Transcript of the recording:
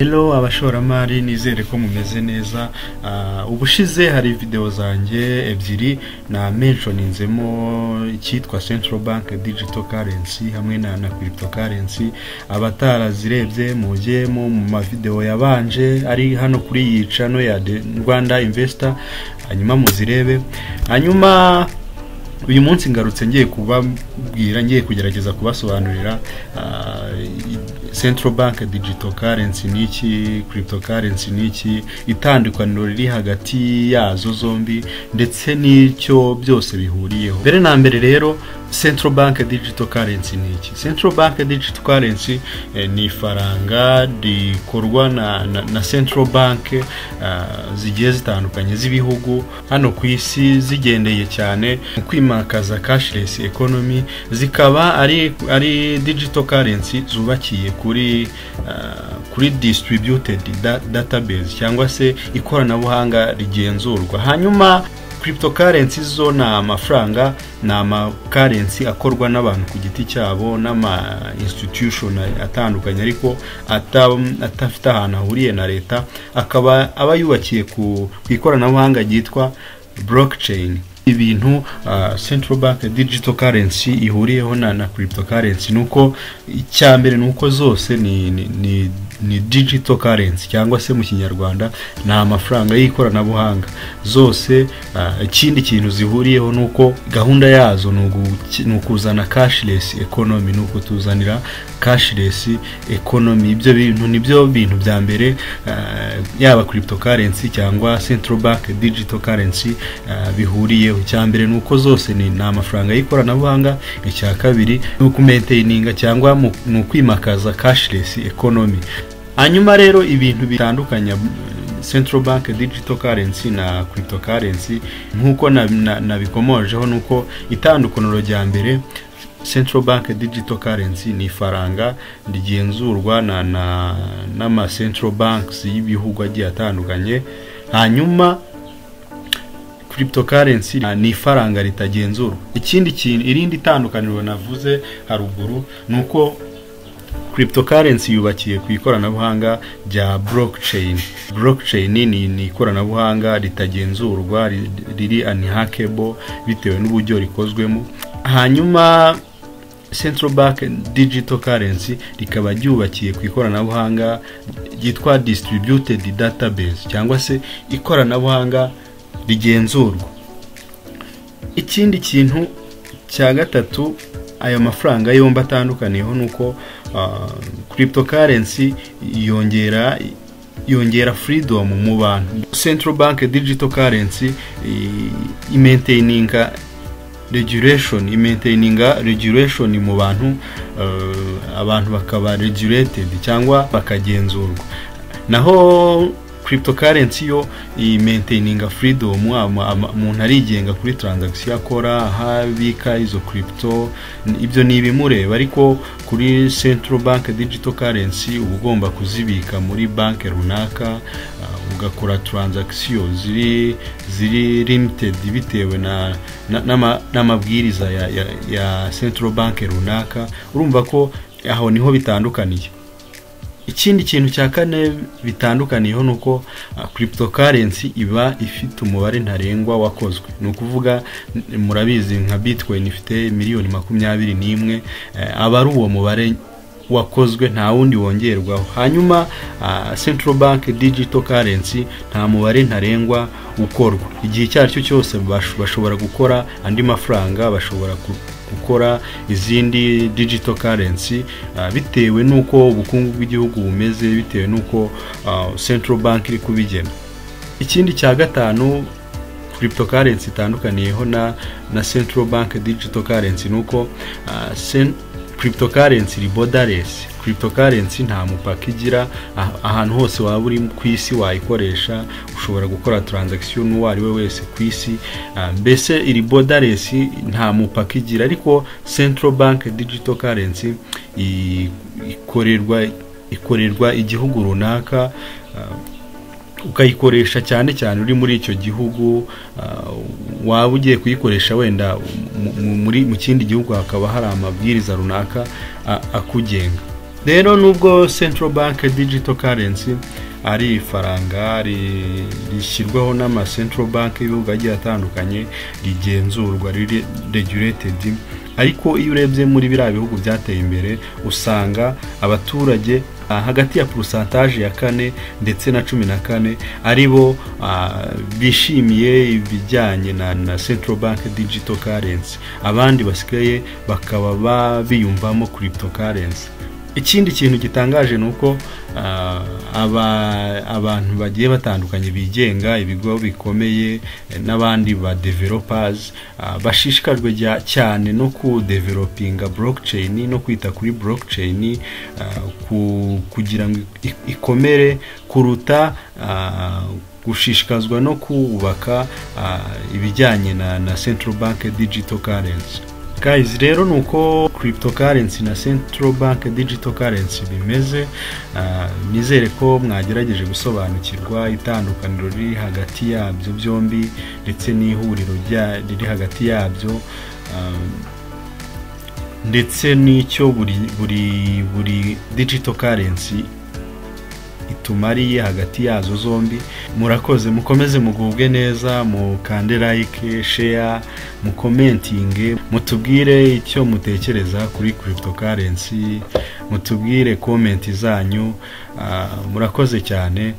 Hello abashoramari, nizere ko mumeze neza. Ubushize hari video zanjye ebyiri na mentioninzemo icyitwa Central Bank Digital Currency hamwe na cryptocurrency. Abatarazirebye mujye mu mavideo yabanje ari hano kuri iyi channel ya Rwanda Investor, hanyuma muzirebe. Hanyuma uyu munsi ngarutse ngiye kubabwira, ngiye kugerageza kubasobanurira Central Bank Digital Currency niki, cryptocurrency niki, itandukaniro riri hagati yazo zombi ndetse n'icyo byose bihuriyeho. Mbere na mbere rero, Central Bank Digital Currency niki? Central Bank Digital Currency ni faranga rikorwa na Central Bank zigiye zitandukanye z'ibihugu hano ku isi, zigendeye cyane mu kwimakaza cashless economy. Zikaba ari digital currency zubakiye kuri distributed database cyangwa se ikoranabuhanga rigenzurwa. Hanyuma cryptocurrency zo na amafaranga na currency akorwa n'abantu ku giti cyabo n'ama institution atandukanye, ariko atafite ahantu ahuriye na leta, akaba abayubakiye ku ikoranabuhanga ryitwa blockchain. Ibintu Central Bank Digital Currency ihuriyeho na cryptocurrency nuko icyambere nuko zose ni digital currency cyangwa se mu Kinyarwanda na amafaranga y'ikoranabuhanga zose. Ikindi kintu zihuriyeho nuko gahunda yazo nukuzana cashless economy, nuko tuzanira cashless economy. Ibyo bintu nibyo bintu bya mbere yaba cryptocurrency cyangwa Central Bank Digital Currency bihuriyeho. Icyambere nuko zose ni amafaranga y'ikoranabuhanga, icya kabiri nuko maintaininga cyangwa nukwimakaza cashless economy. Hanyuma rero ibintu bitandukanye Central Bank Digital Currency na cryptocurrency nkuko nabikomojeho, nuko itandukaniro rya mbere, Central Bank Digital Currency ni faranga rigenzurwa n'ama Central Banks y'ibihugu agiye atandukanye. Hanyuma cryptocurrency ni faranga ritagenzurwa. Ikindi kintu, irindi tandukaniro navuze haruguru, nuko cryptocurrency yubakiye ku ikoranabuhanga rya blockchain. Blockchain ni ikoranabuhanga ritagenzurwa, riri unhackable bitewe n'uburyo rikozwemo. Hanyuma Central Bank Digital Currency rikaba ryubakiye ku ikoranabuhanga ryitwa distributed database cyangwa se ikoranabuhanga rigenzurwa. Ikindi kintu cya gatatu, ayo mafaranga yombi atandukaniyeho nuko cryptocurrency yongera freedom mu bantu. Central Bank Digital Currency maintaininga regulation mu bantu, abantu bakaba regulated cyangwa bakagenzurwa. Naho cryptocurrency yo maintaininga freedom, umuntu arigenga kuri transaction akora, habika izo crypto, ibyo ni ibimureba. Ariko kuri Central Bank Digital Currency uba ugomba kuzibika muri bank runaka, ugakora transaction ziri limited bitewe n'amabwiriza ya Central Bank runaka. Urumva ko aho niho bitandukaniye. Ikindi kintu cya kane bitandukaniyeho nuko cryptocurrency iba ifite umubare ntarengwa wakozwe. Nukuvuga, murabizi nka Bitcoin ifite miliyoni 21, aba ari uwo mubare wakozwe, nta wundi wongerwaho. Hanyuma Central Bank Digital Currency nta mubare ntarengwa ukorwa. Igihe cyaricyo cyose bashobora gukora andi mafaranga, bashobora gukora izindi digital currency bitewe nuko ubukungu bw'igihugu bumeze, bitewe nuko Central Bank iri kubigena. Ikindi cya gatanu cryptocurrency itandukaniyeho na Central Bank Digital Currency nuko cryptocurrency iri borderless. Cryptocurrency nta mupaka igira, ahantu hose waba uri ku isi wayikoresha, ushobora gukora transaction uwo ari we wese ku isi. Mbese iri borderless, nta mupaka igira. Ariko Central Bank Digital Currency ikorerwa igihugu runaka, ukayikoresha cyane uri muri icyo gihugu. Waba ugiye kuyikoresha wenda mu kindi gihugu, hakaba hari amabwiriza runaka akugenga. rero nubwo central bank digital currency ari ifaranga rishyirwaho n'ama central bank y'ibihugu agiye atandukanye, rigenzurwa, riri regulated, ariko iyo urebye muri biriya bihugu byateye imbere usanga abaturage hagati ya pourcentage ya 4 ndetse na 14 aribo bishimiye ibijyanye na central bank digital currency, abandi basigaye bakaba biyumvamo cryptocurrency. Ikindi kintu gitangaje nuko abantu bagiye batandukanye bigenga, ibigo bikomeye n'abandi ba developers bashishikajwe cyane no ku developinga blockchain no kwita kuri blockchain kugira ngo ikomere kuruta gushishikazwa no kubaka ibijyanye na central bank digital currency. Guys, rero nuko cryptocurrency na central bank digital currency bimeze. Nizere ko mwagerageje gusobanukirwa itandukaniro riri hagati yabyo byombi ndetse n'ihuriro riri hagati yabyo, ndetse n'icyo buri digital currency itumariye hagati yazo zombi. Murakoze, mukomeze mugubwe neza, mukande like, share, mukomentinge, mutubwire icyo mutekereza kuri cryptocurrency, mutubwire comment zanyu. Murakoze cyane.